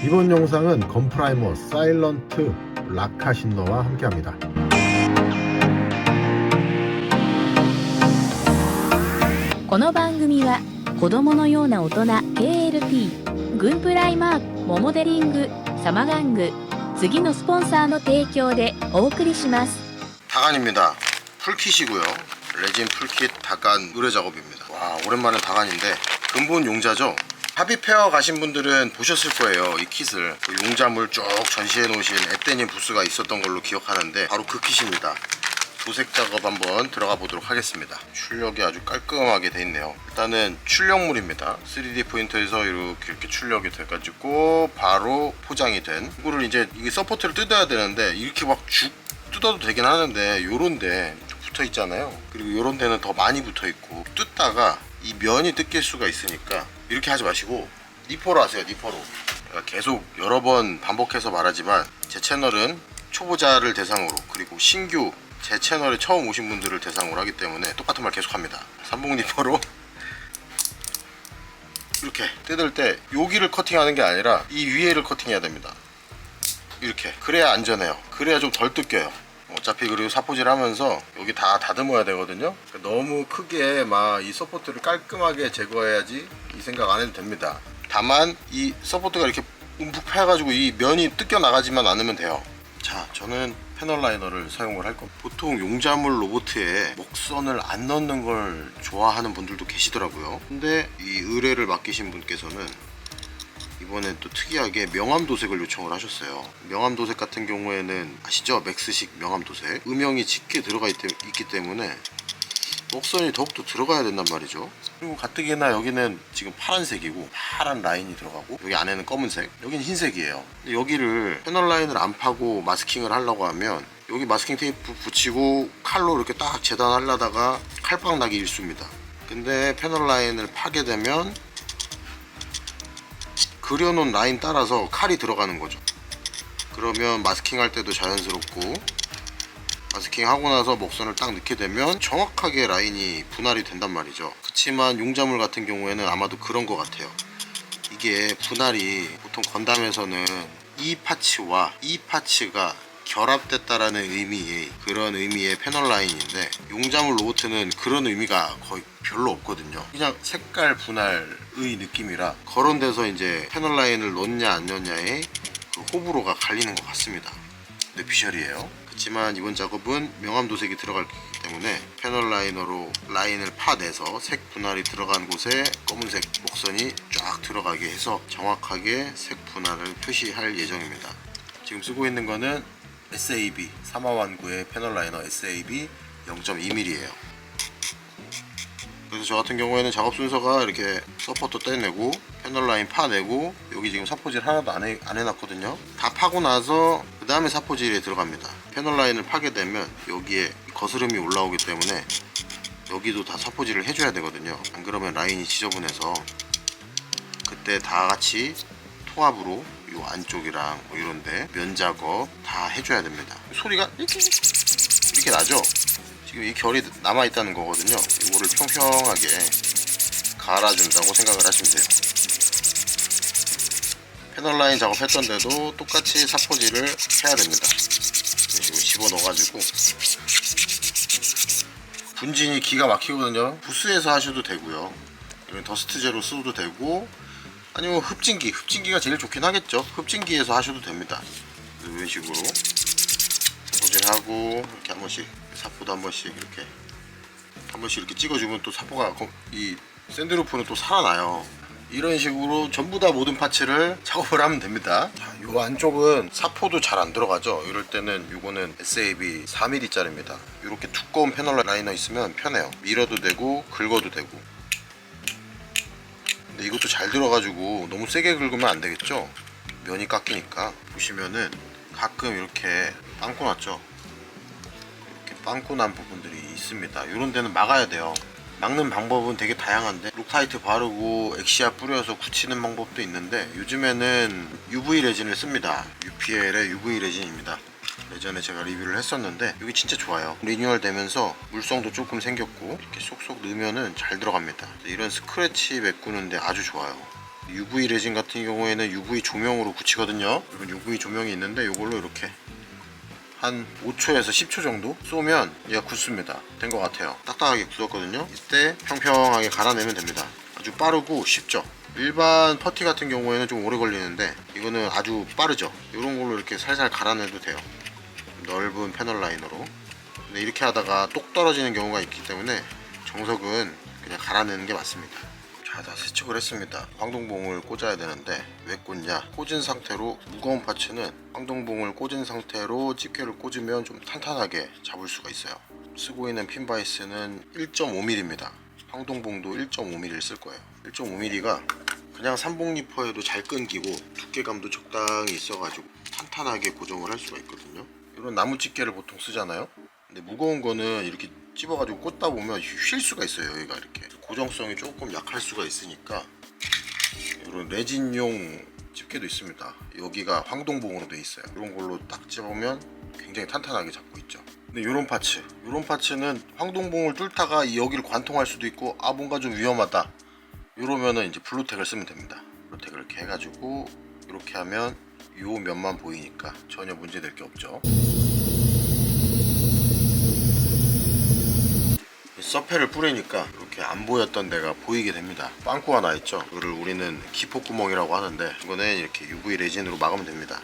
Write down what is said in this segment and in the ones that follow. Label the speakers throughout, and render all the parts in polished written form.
Speaker 1: 이번 영상은 건프라이머 사일런트 라카신너와 함께합니다.
Speaker 2: この番組は子供のような大人 KLP グンプライマーモモデリングサマ玩具次のスポンサーの提供でお送りします。
Speaker 3: 다간입니다. 풀킷이고요. 레진 풀킷 다간 의뢰 작업입니다. 와, 오랜만에 다간인데 근본 용자죠. 합의페어 가신 분들은 보셨을 거예요. 이 킷을 그 용자물 쭉 전시해 놓으신 에떼님 부스가 있었던 걸로 기억하는데 바로 그 킷입니다. 도색 작업 한번 들어가 보도록 하겠습니다. 출력이 아주 깔끔하게 돼 있네요. 일단은 출력물입니다. 3D 프린터에서 이렇게 출력이 돼가지고 바로 포장이 된 이거를 이제 이게 서포트를 뜯어야 되는데 이렇게 막 쭉 뜯어도 되긴 하는데 요런데 붙어 있잖아요. 그리고 요런 데는 더 많이 붙어 있고 뜯다가 이 면이 뜯길 수가 있으니까 이렇게 하지 마시고 니퍼로 하세요. 니퍼로. 제가 계속 여러 번 반복해서 말하지만 제 채널은 초보자를 대상으로 그리고 신규 제 채널에 처음 오신 분들을 대상으로 하기 때문에 똑같은 말 계속합니다. 삼봉 니퍼로 이렇게 뜯을 때 여기를 커팅하는 게 아니라 이 위에를 커팅해야 됩니다. 이렇게 그래야 안전해요. 그래야 좀 덜 뜯겨요. 어차피 그리고 사포질 하면서 여기 다 다듬어야 되거든요. 너무 크게 막 이 서포트를 깔끔하게 제거해야지 이 생각 안 해도 됩니다. 다만 이 서포트가 이렇게 움푹 패가지고 이 면이 뜯겨 나가지만 않으면 돼요. 자, 저는 패널 라이너를 사용을 할 겁니다. 보통 용자물 로보트에 먹선을 안 넣는 걸 좋아하는 분들도 계시더라고요. 근데 이 의뢰를 맡기신 분께서는 이번엔 또 특이하게 명암 도색을 요청을 하셨어요. 명암 도색 같은 경우에는 아시죠? 맥스식 명암 도색. 음영이 짙게 들어가 있기 때문에 먹선이 더욱더 들어가야 된단 말이죠. 그리고 가뜩이나 여기는 지금 파란색이고 파란 라인이 들어가고 여기 안에는 검은색, 여기는 흰색이에요. 근데 여기를 패널 라인을 안 파고 마스킹을 하려고 하면 여기 마스킹 테이프 붙이고 칼로 이렇게 딱 재단하려다가 칼빵 나기 일쑤입니다. 근데 패널 라인을 파게 되면 그려놓은 라인 따라서 칼이 들어가는 거죠. 그러면 마스킹 할 때도 자연스럽고 마스킹 하고 나서 먹선을 딱 넣게 되면 정확하게 라인이 분할이 된단 말이죠. 그렇지만 용자물 같은 경우에는 아마도 그런 것 같아요. 이게 분할이 보통 건담에서는 이 파츠와 이 파츠가 결합됐다라는 의미의 그런 의미의 패널 라인인데 용자물 로보트는 그런 의미가 거의 별로 없거든요. 그냥 색깔 분할의 느낌이라 그런 데서 이제 패널 라인을 넣냐 안 넣냐에 그 호불호가 갈리는 것 같습니다. 뇌피셜이에요. 그렇지만 이번 작업은 명암 도색이 들어가기 때문에 패널 라이너로 라인을 파내서 색 분할이 들어간 곳에 검은색 먹선이 쫙 들어가게 해서 정확하게 색 분할을 표시할 예정입니다. 지금 쓰고 있는 거는 SAB 사마완구의 패널 라이너 SAB 0.2mm예요. 그래서 저 같은 경우에는 작업 순서가 이렇게 서포터 떼내고 패널 라인 파내고 여기 지금 사포질 하나도 안 해놨거든요. 다 파고 나서 그 다음에 사포질에 들어갑니다. 패널 라인을 파게 되면 여기에 거스름이 올라오기 때문에 여기도 다 사포질을 해줘야 되거든요. 안 그러면 라인이 지저분해서 그때 다 같이 통합으로 이 안쪽이랑 뭐 이런데 면 작업 다 해줘야 됩니다. 소리가 이렇게 나죠? 지금 이 결이 남아있다는 거거든요. 이거를 평평하게 갈아준다고 생각을 하시면 돼요. 패널 라인 작업했던 데도 똑같이 사포질을 해야 됩니다. 이런 식으로 집어넣어가지고 분진이 기가 막히거든요. 부스에서 하셔도 되고요. 이런 더스트제로 써도 되고 아니면 흡진기가 제일 좋긴 하겠죠. 흡진기에서 하셔도 됩니다. 이런 식으로 사포질하고 이렇게 한 번씩 사포도 한 번씩 이렇게 찍어주면 또 사포가 이 샌드루프는 또 살아나요. 이런 식으로 전부 다 모든 파츠를 작업을 하면 됩니다. 자, 요 안쪽은 사포도 잘 안 들어가죠. 이럴 때는 요거는 SAB 4mm 짜리입니다. 이렇게 두꺼운 패널 라이너 있으면 편해요. 밀어도 되고 긁어도 되고. 근데 이것도 잘 들어가지고 너무 세게 긁으면 안 되겠죠. 면이 깎이니까. 보시면은 가끔 이렇게 빵꾸 났죠. 이렇게 빵꾸 난 부분들이 있습니다. 이런 데는 막아야 돼요. 막는 방법은 되게 다양한데 록타이트 바르고 엑시아 뿌려서 굳히는 방법도 있는데 요즘에는 UV 레진을 씁니다. UPL의 UV 레진입니다. 예전에 제가 리뷰를 했었는데 이게 진짜 좋아요. 리뉴얼 되면서 물성도 조금 생겼고 이렇게 쏙쏙 넣으면은 잘 들어갑니다. 이런 스크래치 메꾸는데 아주 좋아요. UV 레진 같은 경우에는 UV 조명으로 굳히거든요. 이건 UV 조명이 있는데 이걸로 이렇게 한 5초에서 10초 정도 쏘면 얘가 굳습니다. 된 것 같아요. 딱딱하게 굳었거든요. 이때 평평하게 갈아내면 됩니다. 아주 빠르고 쉽죠. 일반 퍼티 같은 경우에는 좀 오래 걸리는데 이거는 아주 빠르죠. 이런 걸로 이렇게 살살 갈아내도 돼요. 넓은 패널 라이너로. 근데 이렇게 하다가 똑 떨어지는 경우가 있기 때문에 정석은 그냥 갈아내는 게 맞습니다. 자, 다 세척을 했습니다. 황동봉을 꽂아야 되는데 왜 꽂냐? 꽂은 상태로 무거운 파츠는 황동봉을 꽂은 상태로 집게를 꽂으면 좀 탄탄하게 잡을 수가 있어요. 쓰고 있는 핀 바이스는 1.5mm입니다. 황동봉도 1.5mm를 쓸 거예요. 1.5mm가 그냥 삼봉리퍼에도 잘 끊기고 두께감도 적당히 있어가지고 탄탄하게 고정을 할 수가 있거든요. 이런 나무 집게를 보통 쓰잖아요. 근데 무거운 거는 이렇게 찝어가지고 꽂다 보면 휠 수가 있어요. 여기가 이렇게 고정성이 조금 약할 수가 있으니까 이런 레진용 집게도 있습니다. 여기가 황동봉으로 되어 있어요. 이런 걸로 딱 집으면 굉장히 탄탄하게 잡고 있죠. 근데 이런 파츠는 황동봉을 뚫다가 여기를 관통할 수도 있고 아 뭔가 좀 위험하다 이러면은 이제 블루텍을 쓰면 됩니다. 블루텍을 이렇게 해가지고 이렇게 하면 요 면만 보이니까 전혀 문제될 게 없죠. 서페를 뿌리니까 이렇게 안 보였던 데가 보이게 됩니다. 빵꾸가 나 있죠. 이거를 우리는 기포구멍이라고 하는데 이거는 이렇게 UV 레진으로 막으면 됩니다.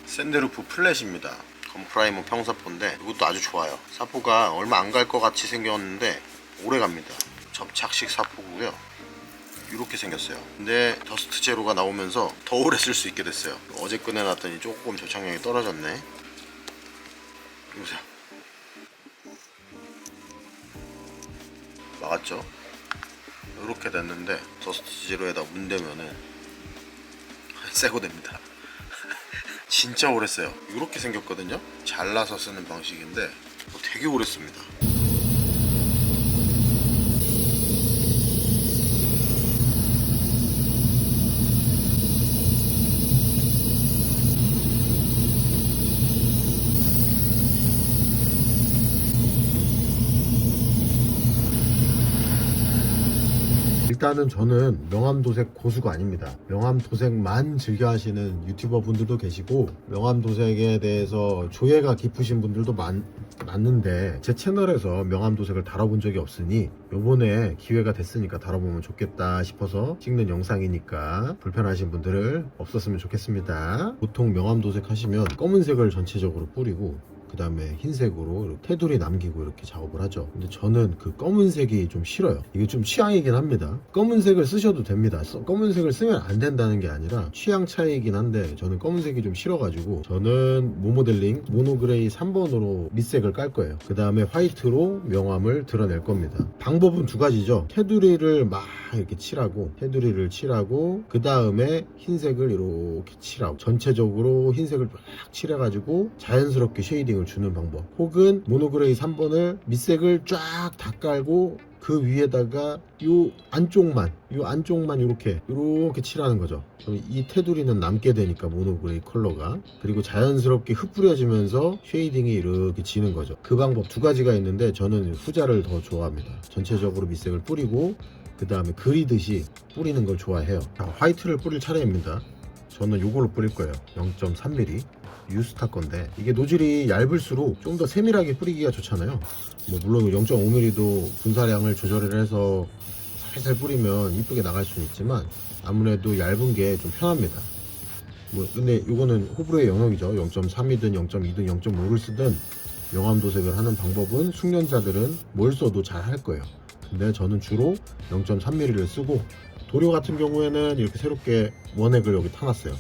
Speaker 3: 샌드루프 플랫입니다. 건프라이머 평사포인데 이것도 아주 좋아요. 사포가 얼마 안 갈 것 같이 생겼는데 오래 갑니다. 접착식 사포고요. 이렇게 생겼어요. 근데 더스트 제로가 나오면서 더 오래 쓸 수 있게 됐어요. 어제 꺼내놨더니 조금 접착력이 떨어졌네. 보세요. 막았죠? 이렇게 됐는데 더스트 제로에다 문대면은 새고 됩니다. 진짜 오래 써요. 이렇게 생겼거든요. 잘라서 쓰는 방식인데 되게 오래 씁니다.
Speaker 1: 일단은 저는 명암도색 고수가 아닙니다. 명암도색만 즐겨 하시는 유튜버 분들도 계시고 명암도색에 대해서 조예가 깊으신 분들도 많는데 제 채널에서 명암도색을 다뤄본 적이 없으니 요번에 기회가 됐으니까 다뤄보면 좋겠다 싶어서 찍는 영상이니까 불편하신 분들을 없었으면 좋겠습니다. 보통 명암도색 하시면 검은색을 전체적으로 뿌리고 그 다음에 흰색으로 테두리 남기고 이렇게 작업을 하죠. 근데 저는 그 검은색이 좀 싫어요. 이게 좀 취향이긴 합니다. 검은색을 쓰셔도 됩니다. 검은색을 쓰면 안 된다는 게 아니라 취향 차이이긴 한데 저는 검은색이 좀 싫어가지고 저는 모모델링 모노그레이 3번으로 밑색을 깔 거예요. 그 다음에 화이트로 명암을 드러낼 겁니다. 방법은 두 가지죠. 테두리를 막 이렇게 칠하고 그 다음에 흰색을 이렇게 칠하고 전체적으로 흰색을 막 칠해가지고 자연스럽게 쉐이딩 주는 방법, 혹은 모노그레이 3번을 밑색을 쫙 다 깔고 그 위에다가 요 안쪽만 이렇게 칠하는 거죠. 그럼 이 테두리는 남게 되니까 모노그레이 컬러가, 그리고 자연스럽게 흩뿌려지면서 쉐이딩이 이렇게 지는 거죠. 그 방법 두 가지가 있는데 저는 후자를 더 좋아합니다. 전체적으로 밑색을 뿌리고 그 다음에 그리듯이 뿌리는 걸 좋아해요. 자, 화이트를 뿌릴 차례입니다. 저는 요걸로 뿌릴 거예요. 0.3mm 유스타 건데 이게 노즐이 얇을수록 좀 더 세밀하게 뿌리기가 좋잖아요. 뭐 물론 0.5mm도 분사량을 조절을 해서 살살 뿌리면 이쁘게 나갈 수는 있지만 아무래도 얇은 게 좀 편합니다. 뭐 근데 이거는 호불호의 영역이죠. 0.3이든 0.2든 0.5를 쓰든 명암도색을 하는 방법은 숙련자들은 뭘 써도 잘 할 거예요. 근데 저는 주로 0.3mm를 쓰고, 도료 같은 경우에는 이렇게 새롭게 원액을 여기 타놨어요.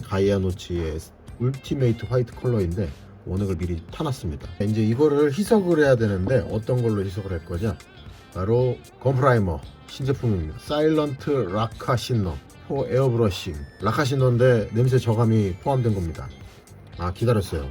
Speaker 1: 가이아노치의 울티메이트 화이트 컬러인데 원액을 미리 타놨습니다. 이제 이거를 희석을 해야 되는데 어떤 걸로 희석을 할 거냐, 바로 건프라이머 신제품입니다. 사일런트 라카시너 포 에어브러싱. 라카시너인데 냄새 저감이 포함된 겁니다. 아, 기다렸어요.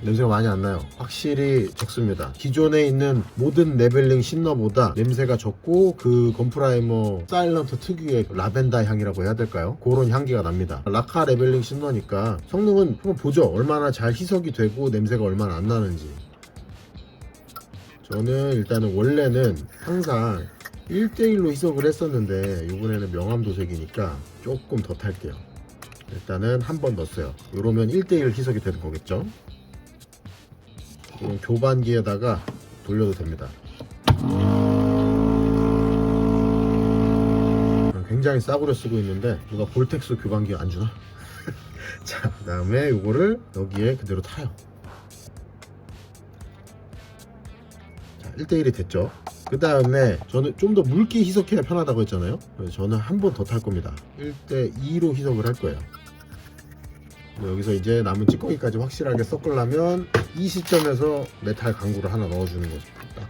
Speaker 1: 냄새가 많이 안 나요. 확실히 적습니다. 기존에 있는 모든 레벨링 신너보다 냄새가 적고, 그 건프라이머 사일런트 특유의 라벤더 향이라고 해야 될까요? 그런 향기가 납니다. 라카 레벨링 신너니까 성능은 한번 보죠. 얼마나 잘 희석이 되고 냄새가 얼마나 안 나는지. 저는 일단은 원래는 항상 1대1로 희석을 했었는데 이번에는 명암도색이니까 조금 더 탈게요. 일단은 한 번 넣었어요. 이러면 1대1 희석이 되는 거겠죠. 이건 교반기에다가 돌려도 됩니다. 굉장히 싸구려 쓰고 있는데 누가 볼텍스 교반기 안 주나? 자, 그 다음에 이거를 여기에 그대로 타요. 자, 1대1이 됐죠. 그 다음에 저는 좀 더 묽게 희석해야 편하다고 했잖아요. 그래서 저는 한 번 더 탈 겁니다. 1대2로 희석을 할 거예요. 여기서 이제 남은 찌꺼기까지 확실하게 섞으려면 이 시점에서 메탈 강구를 하나 넣어주는 거죠. 딱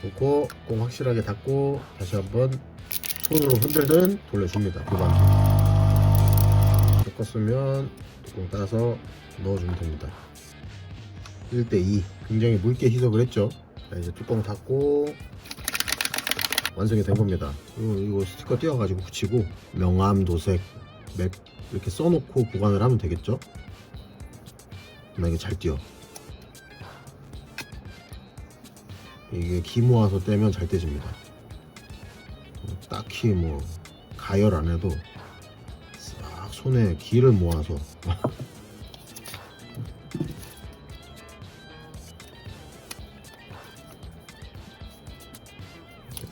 Speaker 1: 놓고 꼭 확실하게 닫고 다시 한번 손으로 흔들든 돌려줍니다. 교반기 섞었으면 뚜껑 따서 넣어주면 됩니다. 1대2 굉장히 묽게 희석을 했죠. 자, 이제 뚜껑 닫고 완성이 된 겁니다. 이거 스티커 띄워가지고 붙이고 명암도색 맥 이렇게 써놓고 보관을 하면 되겠죠. 만약에 잘 띄어 이게 기 모아서 떼면 잘 떼집니다. 딱히 뭐 가열 안 해도 싹 손에 기를 모아서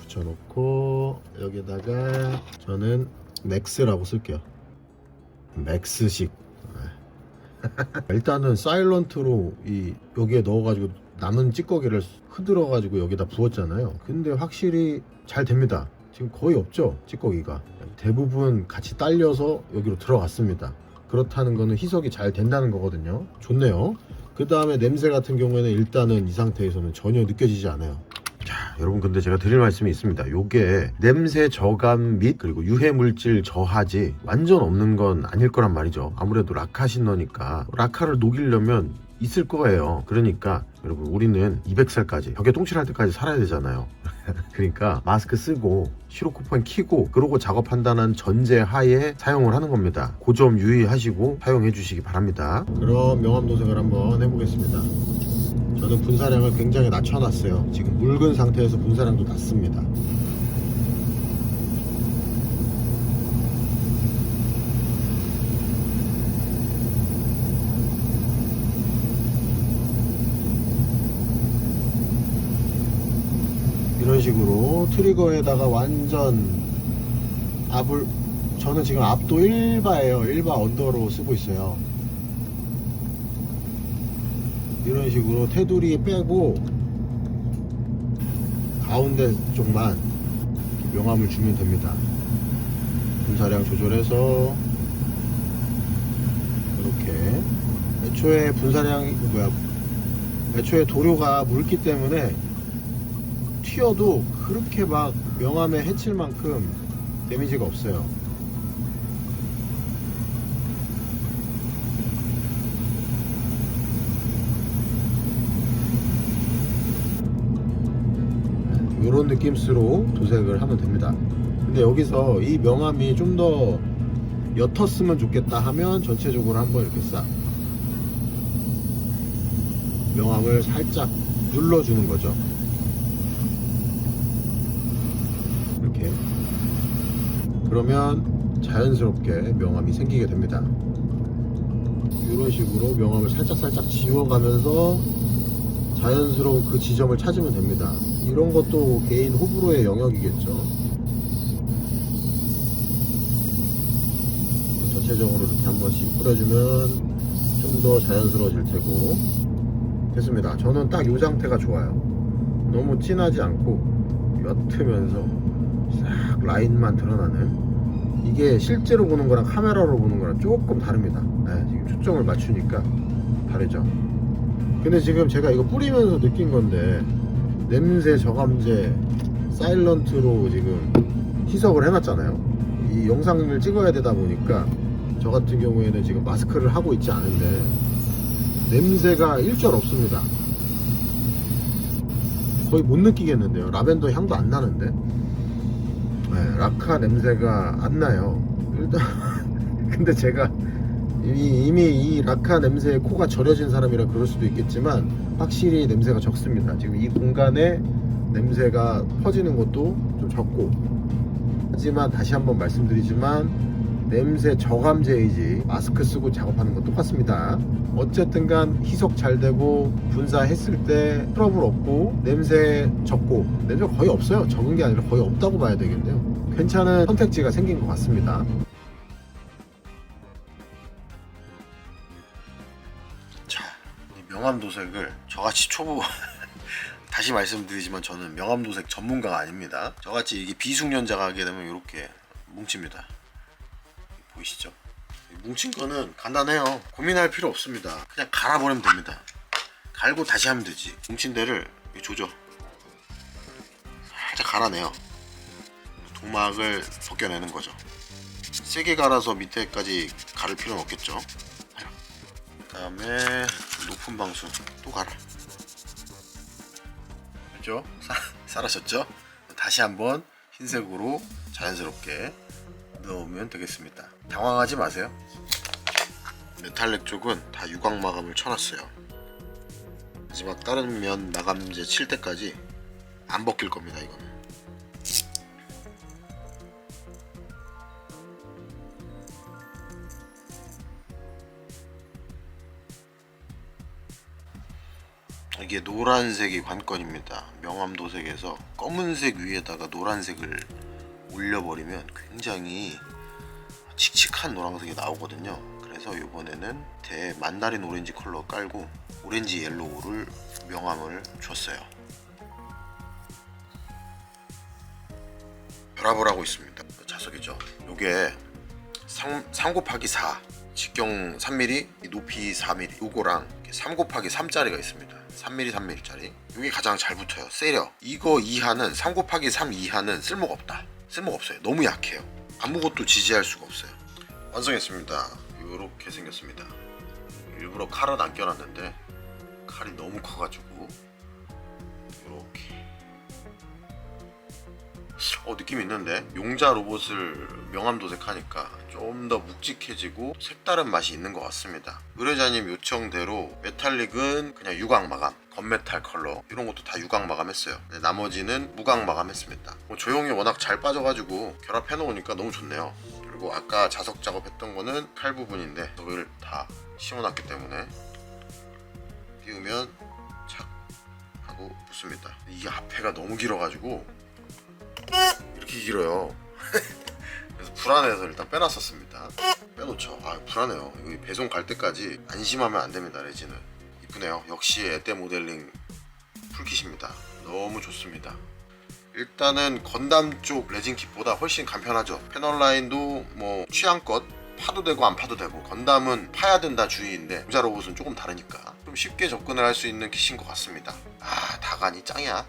Speaker 1: 붙여놓고 여기다가 저는 맥스라고 쓸게요. 맥스식. 일단은 사일런트로 여기에 넣어가지고 남은 찌꺼기를 흔들어가지고 여기다 부었잖아요. 근데 확실히 잘 됩니다. 지금 거의 없죠, 찌꺼기가. 대부분 같이 딸려서 여기로 들어갔습니다. 그렇다는 거는 희석이 잘 된다는 거거든요. 좋네요. 그 다음에 냄새 같은 경우에는 일단은 이 상태에서는 전혀 느껴지지 않아요. 자, 여러분, 근데 제가 드릴 말씀이 있습니다. 요게 냄새 저감 및 그리고 유해 물질 저하지 완전 없는 건 아닐 거란 말이죠. 아무래도 라카 신너니까 라카를 녹이려면 있을 거예요. 그러니까 여러분, 우리는 200살까지 벽에 똥칠할 때까지 살아야 되잖아요. 그러니까 마스크 쓰고 시로코판 키고 그러고 작업한다는 전제 하에 사용을 하는 겁니다. 그 점 유의하시고 사용해 주시기 바랍니다. 그럼 명암도색을 한번 해보겠습니다. 저는 분사량을 굉장히 낮춰놨어요. 지금 묽은 상태에서 분사량도 낮습니다. 이런 식으로 트리거에다가 완전 앞을, 저는 지금 앞도 1바예요. 1바 언더로 쓰고 있어요. 이런 식으로 테두리 빼고 가운데 쪽만 명암을 주면 됩니다. 분사량 조절해서 이렇게. 애초에 애초에 도료가 묽기 때문에 튀어도 그렇게 막 명암에 해칠 만큼 데미지가 없어요. 이런 느낌으로 도색을 하면 됩니다. 근데 여기서 이 명암이 좀 더 옅었으면 좋겠다 하면 전체적으로 한번 이렇게 싹 명암을 살짝 눌러주는 거죠. 이렇게. 그러면 자연스럽게 명암이 생기게 됩니다. 이런 식으로 명암을 살짝 지워가면서 자연스러운 그 지점을 찾으면 됩니다. 이런 것도 개인 호불호의 영역이겠죠. 전체적으로 이렇게 한 번씩 뿌려주면 좀 더 자연스러워질 테고. 됐습니다. 저는 딱 이 상태가 좋아요. 너무 진하지 않고 옅으면서 싹 라인만 드러나는. 이게 실제로 보는 거랑 카메라로 보는 거랑 조금 다릅니다. 네, 지금 초점을 맞추니까 다르죠. 근데 지금 제가 이거 뿌리면서 느낀 건데, 냄새 저감제 사일런트로 지금 희석을 해놨잖아요. 이 영상을 찍어야 되다 보니까 저 같은 경우에는 지금 마스크를 하고 있지 않은데 냄새가 일절 없습니다. 거의 못 느끼겠는데요. 라벤더 향도 안 나는데. 네, 라카 냄새가 안 나요. 일단 근데 제가 이미 이 라카 냄새에 코가 절여진 사람이라 그럴 수도 있겠지만 확실히 냄새가 적습니다. 지금 이 공간에 냄새가 퍼지는 것도 좀 적고, 하지만 다시 한번 말씀드리지만 냄새 저감제이지 마스크 쓰고 작업하는 건 똑같습니다. 어쨌든 간 희석 잘 되고 분사했을 때 트러블 없고 냄새 적고, 냄새 거의 없어요. 적은 게 아니라 거의 없다고 봐야 되겠네요. 괜찮은 선택지가 생긴 것 같습니다.
Speaker 3: 자, 이 명암도색을 저같이 초보 다시 말씀드리지만 저는 명암도색 전문가가 아닙니다. 저같이 이게 비숙련자가 하게 되면 이렇게 뭉칩니다. 보이시죠? 뭉친 거는 간단해요. 고민할 필요 없습니다. 그냥 갈아버리면 됩니다. 갈고 다시 하면 되지. 뭉친 데를 조져 살짝 갈아내요. 동막을 벗겨내는 거죠. 세게 갈아서 밑에까지 가를 필요는 없겠죠. 그 다음에 높은 방수 또 갈아. 그죠? 사라졌죠? 다시 한번 흰색으로 자연스럽게 넣으면 되겠습니다. 당황하지 마세요. 메탈렉 쪽은 다 유광 마감을 쳐놨어요. 마지막 다른 면 마감제 칠 때까지 안 벗길 겁니다. 이거는 이게 노란색이 관건입니다. 명암도색에서 검은색 위에다가 노란색을 올려버리면 굉장히 칙칙한 노란색이 나오거든요. 그래서 이번에는 만다린 오렌지 컬러 깔고 오렌지 옐로우를 명암을 줬어요. 결합을 하고 있습니다. 자석이죠. 요게 3 곱하기 4 직경 3mm 높이 4mm 요거랑 3 곱하기 3짜리가 있습니다. 3mm 3mm짜리 이게 가장 잘 붙어요. 세려. 이거 이하는 3 곱하기 3 이하는 쓸모가 없다. 쓸모가 없어요. 너무 약해요. 아무것도 지지할 수가 없어요. 완성했습니다. 이렇게 생겼습니다. 일부러 칼은 안 껴놨는데 칼이 너무 커가지고 이렇게 느낌 있는데 용자 로봇을 명암도색하니까 좀 더 묵직해지고 색다른 맛이 있는 것 같습니다. 의뢰자님 요청대로 메탈릭은 그냥 유광 마감, 건메탈 컬러 이런 것도 다 유광 마감했어요. 나머지는 무광 마감했습니다. 조형이 워낙 잘 빠져가지고 결합해 놓으니까 너무 좋네요. 그리고 아까 자석 작업했던 거는 칼 부분인데 이걸 다 씌워놨기 때문에 띄우면 착 하고 붙습니다. 이게 앞에가 너무 길어가지고 이렇게 길어요. 그래서 불안해서 일단 빼놨었습니다. 빼놓죠. 불안해요. 이거 배송 갈 때까지 안심하면 안 됩니다. 레진은 이쁘네요. 역시 에떼 모델링 풀킷입니다. 너무 좋습니다. 일단은 건담 쪽 레진 킷보다 훨씬 간편하죠. 패널 라인도 뭐 취향껏 파도 되고 안 파도 되고, 건담은 파야 된다 주의인데 용자 로봇은 조금 다르니까 좀 쉽게 접근을 할 수 있는 킷인 것 같습니다. 다간이 짱이야.